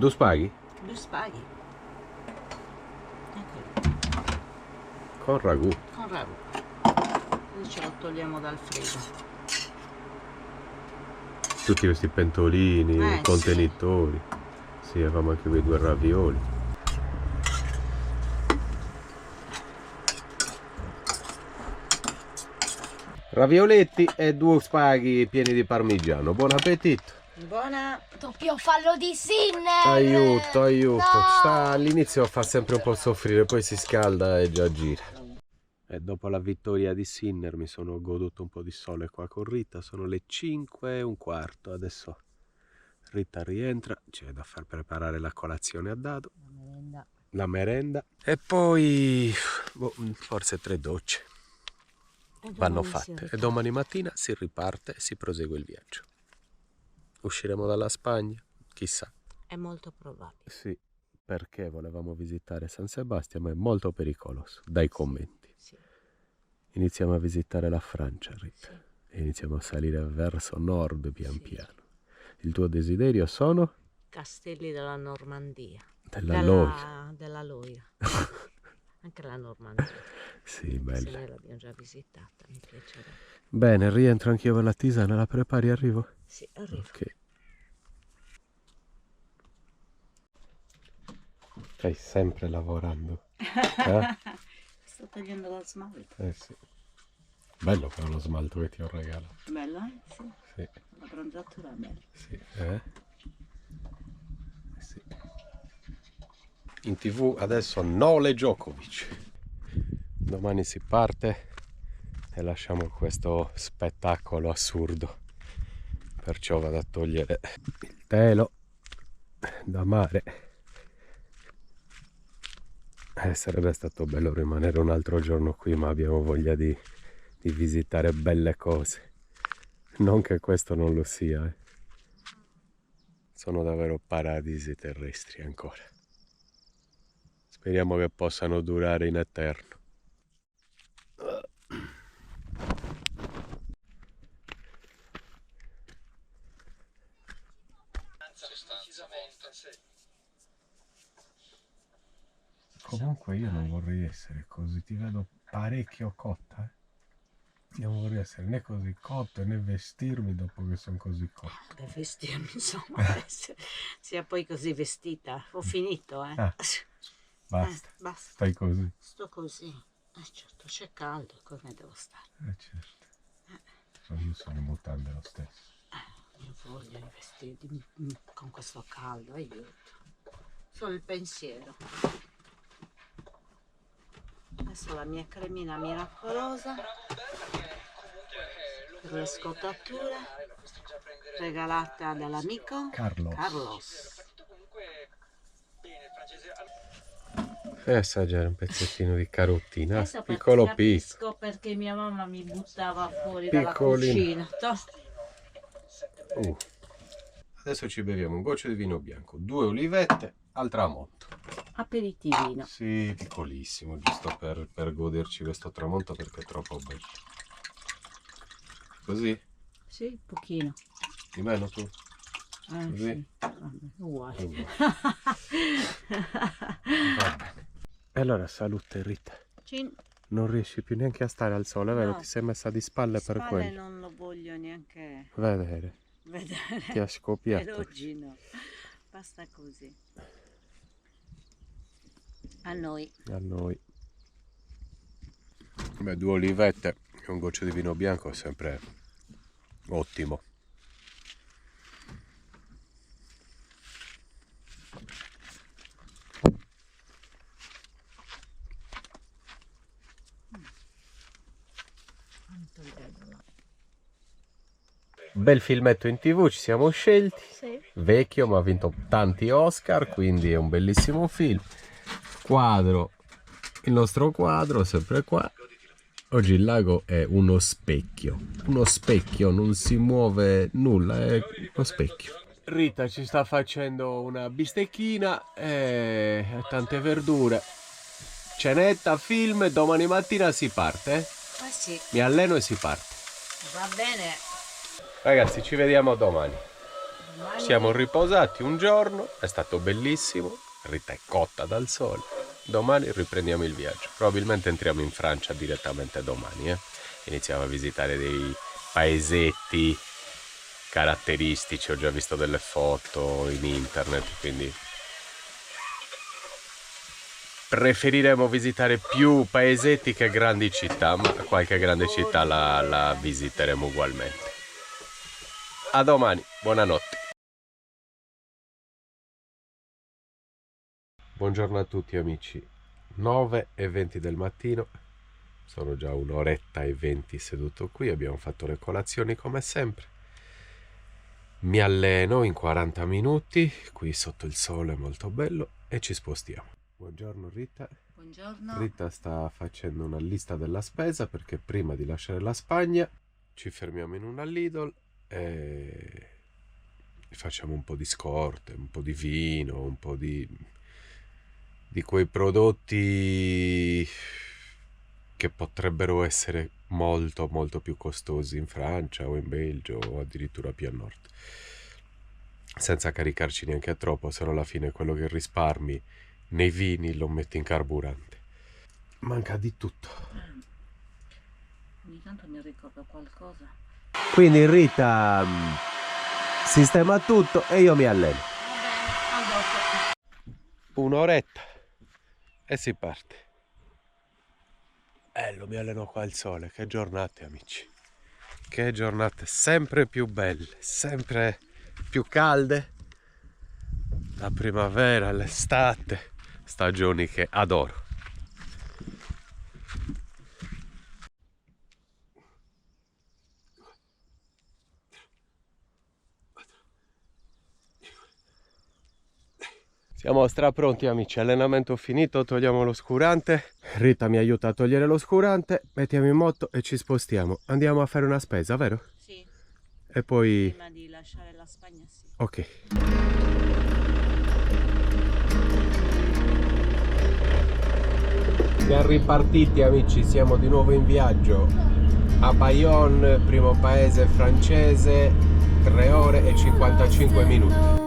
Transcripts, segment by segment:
Due spaghi? Due spaghi. Con ragù. Con ragù. Così ce lo togliamo dal frigo. Tutti questi pentolini, contenitori. Sì, avevamo anche quei due ravioli. Ravioletti e due spaghi pieni di parmigiano. Buon appetito! Buona. Doppio fallo di Sinner! Aiuto, aiuto. No! All'inizio fa sempre un po' soffrire, poi si scalda e già gira. E dopo la vittoria di Sinner mi sono goduto un po' di sole qua con Rita. Sono le 5:15. Adesso Rita rientra, c'è da far preparare la colazione a Dado, la merenda e poi forse 3 docce vanno fatte e domani mattina si riparte e si prosegue il viaggio. Usciremo dalla Spagna, chissà. È molto probabile. Sì, perché volevamo visitare San Sebastiano, ma è molto pericoloso, dai commenti. Sì. Iniziamo a visitare la Francia, Rita, Sì. e iniziamo a salire verso nord pian piano. Il tuo desiderio sono? Castelli della Normandia. Della Loira. Della Loira. Anche la Normandia. Sì, bella. Se noi l'abbiamo già visitata, mi piacerebbe. Bene, rientro anch'io per la tisana, la prepari, arrivo? Sì, arrivo. Ok. Stai sempre lavorando. Sto togliendo lo smalto. Eh sì. Bello però lo smalto che ti ho regalato. Bello, Sì. Sì. La bronzatura è bella. Sì. Sì. In TV adesso Nole Djokovic. Domani si parte e lasciamo questo spettacolo assurdo. Perciò vado a togliere il telo da mare. Sarebbe stato bello rimanere un altro giorno qui, ma abbiamo voglia di visitare belle cose. Non che questo non lo sia. Sono davvero paradisi terrestri ancora. Speriamo che possano durare in eterno. Comunque io non vorrei essere così, ti vedo parecchio cotta. Non vorrei essere né così cotto né vestirmi dopo che sono così cotto. Per vestirmi, insomma, sia poi così vestita. Ho finito, Basta. Basta. Stai così. Sto così. Certo, c'è caldo, come devo stare? Certo. Io sono in mutande lo stesso. Io voglio di vestirmi con questo caldo, aiuto. Solo il pensiero. Adesso la mia cremina miracolosa per le scottature regalata dall'amico Carlos. E assaggiare un pezzettino di carottina, Adesso piccolo capisco perché mia mamma mi buttava fuori dalla cucina. Adesso ci beviamo un goccio di vino bianco, 2 olivette al tramonto. Aperitivino. Sì, piccolissimo, giusto per goderci questo tramonto perché è troppo bello. Così? Sì, pochino. Di meno tu? Così? Sì. Vabbè, uguale. Va bene. E allora salute Rita. Non riesci più neanche a stare al sole, vero? Ti sei messa di spalle per quello. Non lo voglio neanche vedere. Ti ha scoppiato. Per oggi no. Basta così. A noi. A noi. Beh, 2 olivette e un goccio di vino bianco è sempre ottimo. Bel filmetto in TV, ci siamo scelti. Sì. Vecchio, ma ha vinto tanti Oscar, quindi è un bellissimo film. Quadro, il nostro quadro, sempre qua. Oggi il lago è uno specchio. Uno specchio, non si muove nulla, è uno specchio. Rita ci sta facendo una bistecchina e tante verdure. Cenetta, film, domani mattina si parte. Sì. Mi alleno e si parte. Va bene. Ragazzi, ci vediamo domani. Ci siamo riposati un giorno, è stato bellissimo, Rita è cotta dal sole. Domani riprendiamo il viaggio, probabilmente entriamo in Francia direttamente domani. Iniziamo a visitare dei paesetti caratteristici, ho già visto delle foto in internet, quindi preferiremo visitare più paesetti che grandi città, ma qualche grande città la visiteremo ugualmente. A domani, buonanotte. Buongiorno a tutti amici, 9:20 del mattino, sono già un'oretta e 20 seduto qui, abbiamo fatto le colazioni come sempre. Mi alleno in 40 minuti, qui sotto il sole molto bello, e ci spostiamo. Buongiorno Rita. Buongiorno. Rita sta facendo una lista della spesa perché prima di lasciare la Spagna ci fermiamo in una Lidl e facciamo un po' di scorte, un po' di vino, un po' di quei prodotti che potrebbero essere molto molto più costosi in Francia o in Belgio o addirittura più a nord, senza caricarci neanche a troppo, se no alla fine quello che risparmi nei vini lo metti in carburante. Manca di tutto. Ogni tanto mi ricordo qualcosa. Quindi Rita sistema tutto e io mi alleno. Va bene, a dopo. Un'oretta e si parte. Bello, mi alleno qua al sole. Che giornate amici, che giornate sempre più belle, sempre più calde. La primavera, l'estate, stagioni che adoro. Siamo strapronti amici, allenamento finito, togliamo l'oscurante. Rita mi aiuta a togliere l'oscurante, mettiamo in moto e ci spostiamo. Andiamo a fare una spesa, vero? Sì. E poi... Prima di lasciare la Spagna, sì. Ok. Siamo ripartiti amici, siamo di nuovo in viaggio a Bayonne, primo paese francese, 3 ore e 55 minuti.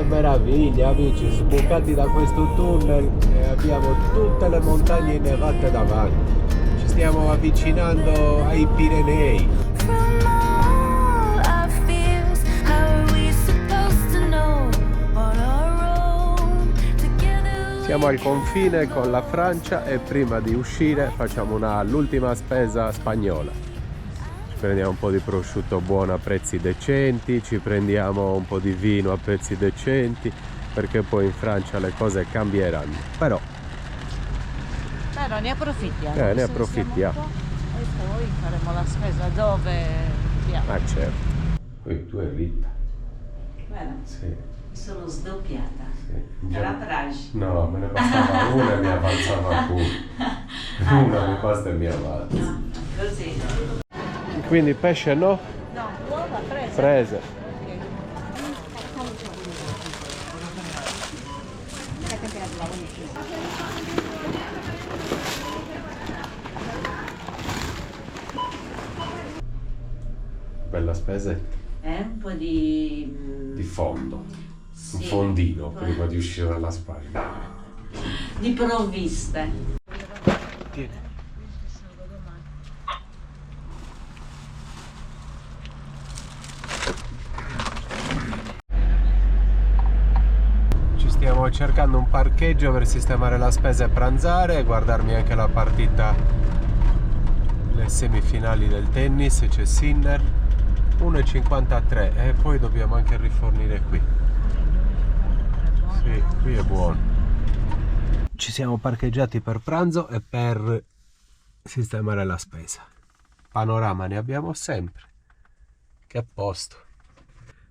Meraviglia amici, sbucati da questo tunnel e abbiamo tutte le montagne innevate davanti. Ci stiamo avvicinando ai Pirenei. Siamo al confine con la Francia e prima di uscire facciamo l'ultima spesa spagnola. Ci prendiamo un po' di prosciutto buono a prezzi decenti, ci prendiamo un po' di vino a prezzi decenti, perché poi in Francia le cose cambieranno. Però ne approfittiamo. ne approfittiamo. E poi faremo la spesa dove dobbiamo. Ah certo. Poi tu e Rita. Guarda, Sì. mi sono sdoppiata. Sì. Era Pragi. No, me ne bastava una e mi avanzava qui. Una mi basta e mi avanza. No, così. Quindi pesce no? No, uova presa. Prese. Bella spesetta. Un po' di fondo. sì, Un fondino prima di uscire dalla Spagna. di provviste. Tieni. Stiamo cercando un parcheggio per sistemare la spesa e pranzare e guardarmi anche la partita, le semifinali del tennis. C'è Sinner, 1,53 e poi dobbiamo anche rifornire qui. Sì, qui è buono. Ci siamo parcheggiati per pranzo e per sistemare la spesa. Panorama ne abbiamo sempre. Che posto.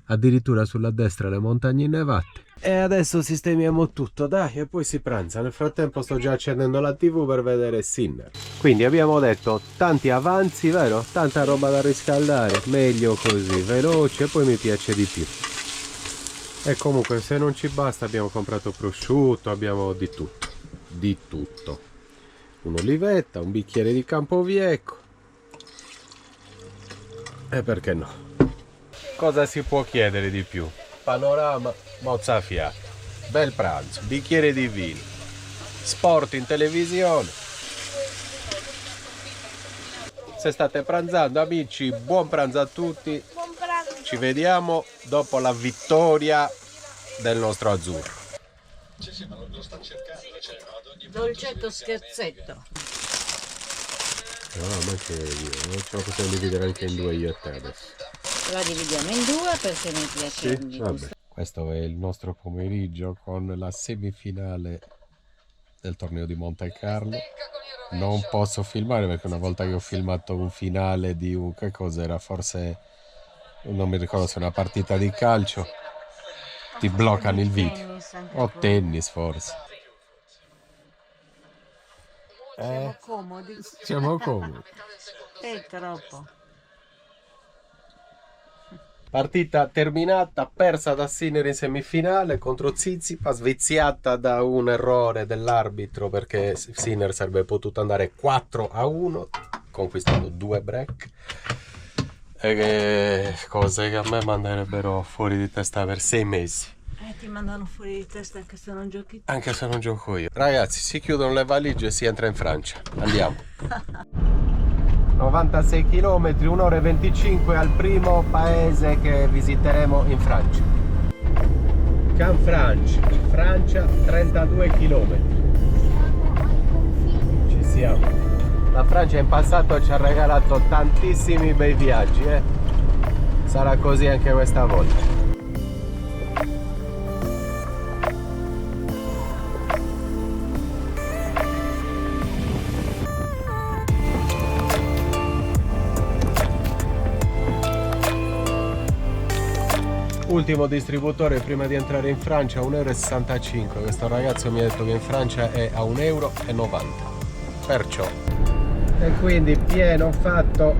addirittura sulla destra le montagne innevate. E adesso sistemiamo tutto, dai, e poi si pranza. Nel frattempo sto già accendendo la TV per vedere Sinner. Quindi abbiamo detto tanti avanzi, vero? Tanta roba da riscaldare, meglio così, veloce, e poi mi piace di più. E comunque se non ci basta abbiamo comprato prosciutto, abbiamo di tutto. Di tutto. Un'olivetta, un bicchiere di Campovieco. E perché no? Cosa si può chiedere di più? Panorama mozzafiato, bel pranzo, bicchiere di vino, sport in televisione. Se state pranzando, amici, buon pranzo a tutti. Buon pranzo. Ci vediamo dopo la vittoria del nostro azzurro. Dolcetto scherzetto. No, ma che io, ce la possiamo dividere anche in due io e te adesso. La dividiamo in due perché mi piace di Vabbè. Questo è il nostro pomeriggio con la semifinale del torneo di Monte Carlo. Non posso filmare perché una volta che ho filmato un finale di un... che cos'era? Forse non mi ricordo se è una partita di calcio. Ti bloccano il video. O tennis forse. Siamo comodi. Siamo comodi. È troppo. Partita terminata, persa da Sinner in semifinale contro Tsitsipas, viziata da un errore dell'arbitro perché Sinner sarebbe potuto andare 4-1, conquistando 2 break. E cose che a me manderebbero fuori di testa per 6 mesi. Ti mandano fuori di testa anche se non giochi tu. Anche se non gioco io. Ragazzi, si chiudono le valigie e si entra in Francia. Andiamo. 96 km, 1 ora e 25 al primo paese che visiteremo in Francia. Canfranche, Francia, 32 km. Ci siamo. La Francia in passato ci ha regalato tantissimi bei viaggi, Sarà così anche questa volta. Ultimo distributore prima di entrare in Francia, 1,65 €. Questo ragazzo mi ha detto che in Francia è a 1,90 €. Perciò. E quindi pieno fatto,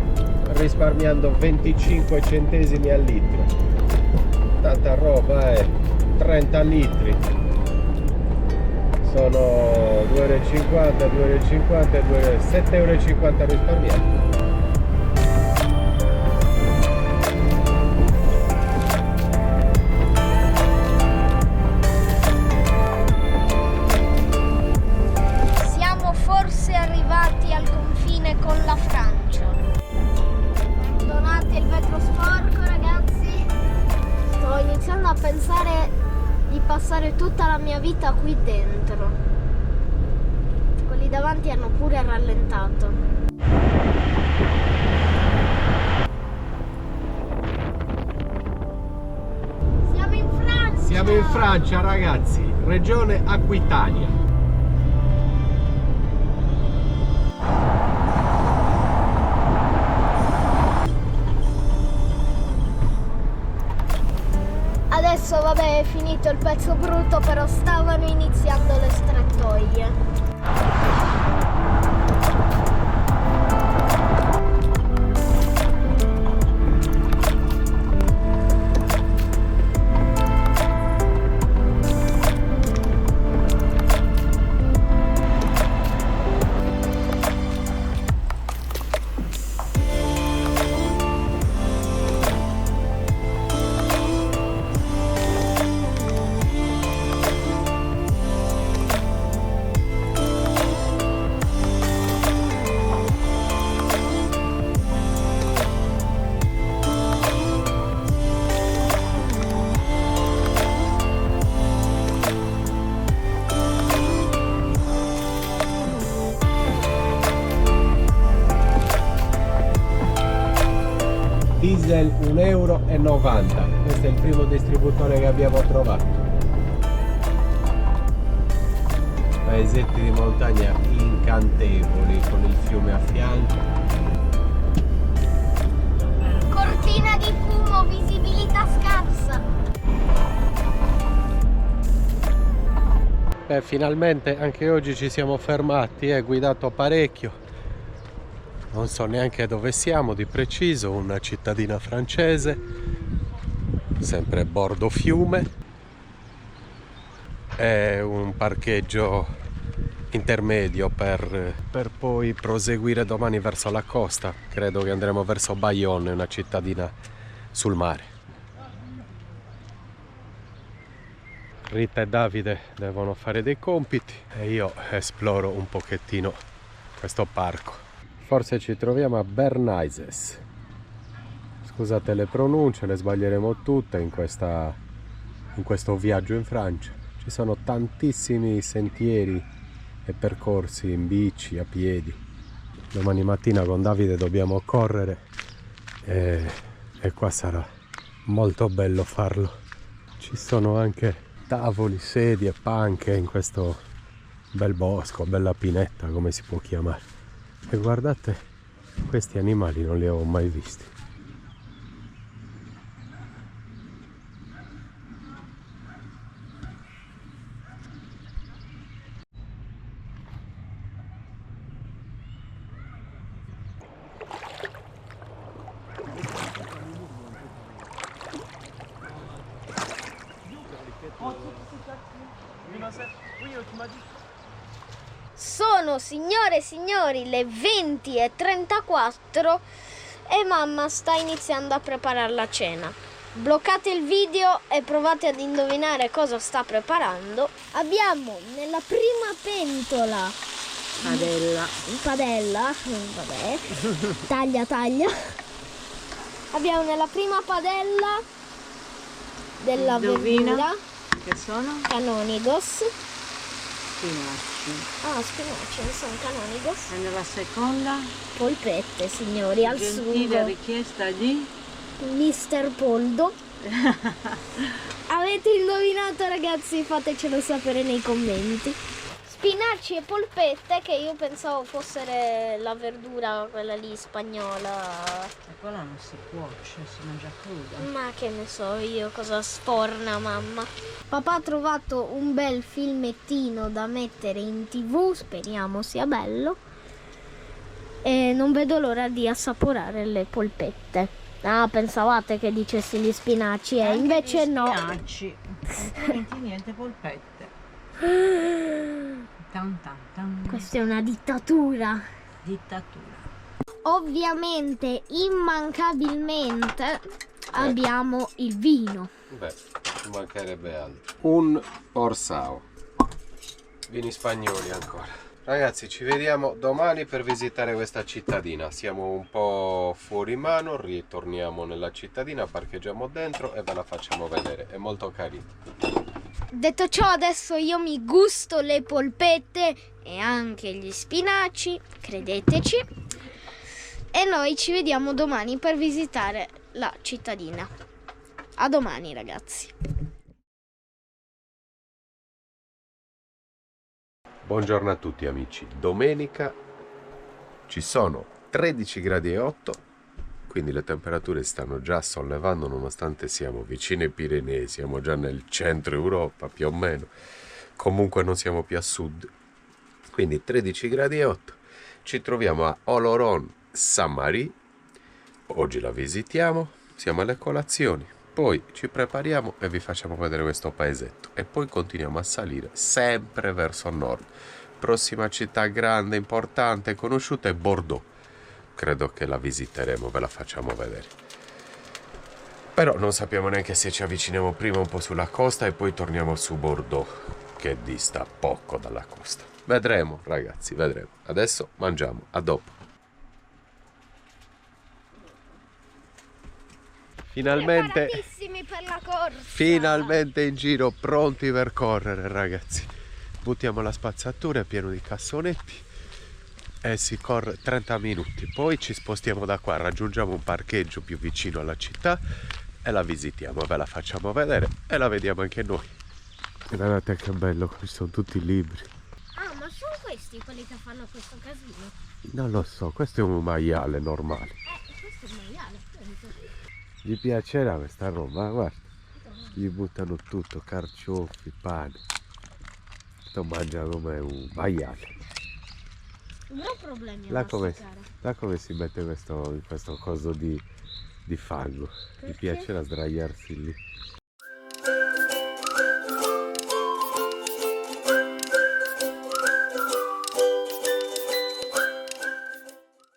risparmiando 25 centesimi al litro. Tanta roba, 30 litri. Sono 2,50 €, 2,50 €, 7,50 € risparmiati. Arrivati al confine con la Francia. Perdonate il vetro sporco, ragazzi. Sto iniziando a pensare di passare tutta la mia vita qui dentro. Quelli davanti hanno pure rallentato. Siamo in Francia! Siamo in Francia, ragazzi, regione Aquitania. Adesso vabbè è finito il pezzo brutto, però stavano iniziando le strettoie. Diesel 1,90 €. Questo è il primo distributore che abbiamo trovato. Paesetti di montagna incantevoli con il fiume a fianco. Cortina di fumo ho visibilità scarsa. Finalmente anche oggi ci siamo fermati, guidato parecchio. Non so neanche dove siamo di preciso, una cittadina francese, sempre bordo fiume. È un parcheggio intermedio per poi proseguire domani verso la costa. Credo che andremo verso Bayonne, una cittadina sul mare. Rita e Davide devono fare dei compiti e io esploro un pochettino questo parco. Forse ci troviamo a Bernayses. Scusate le pronunce, le sbaglieremo tutte in questo viaggio in Francia. Ci sono tantissimi sentieri e percorsi in bici, a piedi. Domani mattina con Davide dobbiamo correre e qua sarà molto bello farlo. Ci sono anche tavoli, sedie, panche in questo bel bosco, bella pineta come si può chiamare. E guardate, questi animali non li avevo mai visti. Sono, signore e signori, le 20:34 e mamma sta iniziando a preparare la cena. Bloccate il video e provate ad indovinare cosa sta preparando. Abbiamo nella prima pentola padella, vabbè, taglia. Abbiamo nella prima padella della verdura. Che sono? Canonigos. Spinaci. Ah, spinaci, non sono canonigos. E nella seconda? Polpette, signori, al Gentile sugo. richiesta di? Mister Poldo. Avete indovinato, ragazzi? Fatecelo sapere nei commenti. Spinaci e polpette, che io pensavo fosse la verdura, quella lì spagnola. E quella non si cuoce, si mangia cruda. Ma che ne so io cosa sforna mamma. Papà ha trovato un bel filmettino da mettere in TV, speriamo sia bello. E non vedo l'ora di assaporare le polpette. Ah, pensavate che dicessi gli spinaci e invece no. Spinaci. Niente polpette. Tan tan tan. Questa è una dittatura. Dittatura. Ovviamente, immancabilmente, abbiamo il vino. Beh, ci mancherebbe altro. Un Orsao. Vini spagnoli ancora. Ragazzi, ci vediamo domani per visitare questa cittadina. Siamo un po' fuori mano, ritorniamo nella cittadina, parcheggiamo dentro e ve la facciamo vedere. È molto carino. Detto ciò, adesso io mi gusto le polpette e anche gli spinaci, credeteci. E noi ci vediamo domani per visitare la cittadina. A domani, ragazzi. Buongiorno a tutti amici. Domenica ci sono 13 gradi e 8, quindi le temperature stanno già sollevando nonostante siamo vicini ai Pirenei, siamo già nel centro Europa più o meno, comunque non siamo più a sud, quindi 13 gradi e 8. Ci troviamo a Oloron-Saint-Marie, oggi la visitiamo, siamo alle colazioni, poi ci prepariamo e vi facciamo vedere questo paesetto e poi continuiamo a salire sempre verso nord. Prossima città grande, importante, conosciuta è Bordeaux. Credo che la visiteremo, ve la facciamo vedere. Però non sappiamo neanche se ci avviciniamo prima un po' sulla costa e poi torniamo su Bordeaux, che dista poco dalla costa. Vedremo, ragazzi, vedremo. Adesso mangiamo, a dopo. Finalmente, Preparatissimi per la corsa. finalmente in giro, pronti per correre, ragazzi. Buttiamo la spazzatura, è pieno di cassonetti e si corre 30 minuti. Poi ci spostiamo da qua, raggiungiamo un parcheggio più vicino alla città e la visitiamo, ve la facciamo vedere e la vediamo anche noi. Guardate che bello, qui sono tutti i libri. Ah, ma sono questi quelli che fanno questo casino? Non lo so, questo è un maiale normale. Questo è un maiale, appunto. Gli piacerà questa roba, guarda. Gli buttano tutto, carciofi, pane. Sto mangia come un maiale. Non ho problemi a Là come, masticare. là come si mette questo, in questo coso di fango. Gli Perché? piacerà sdraiarsi lì.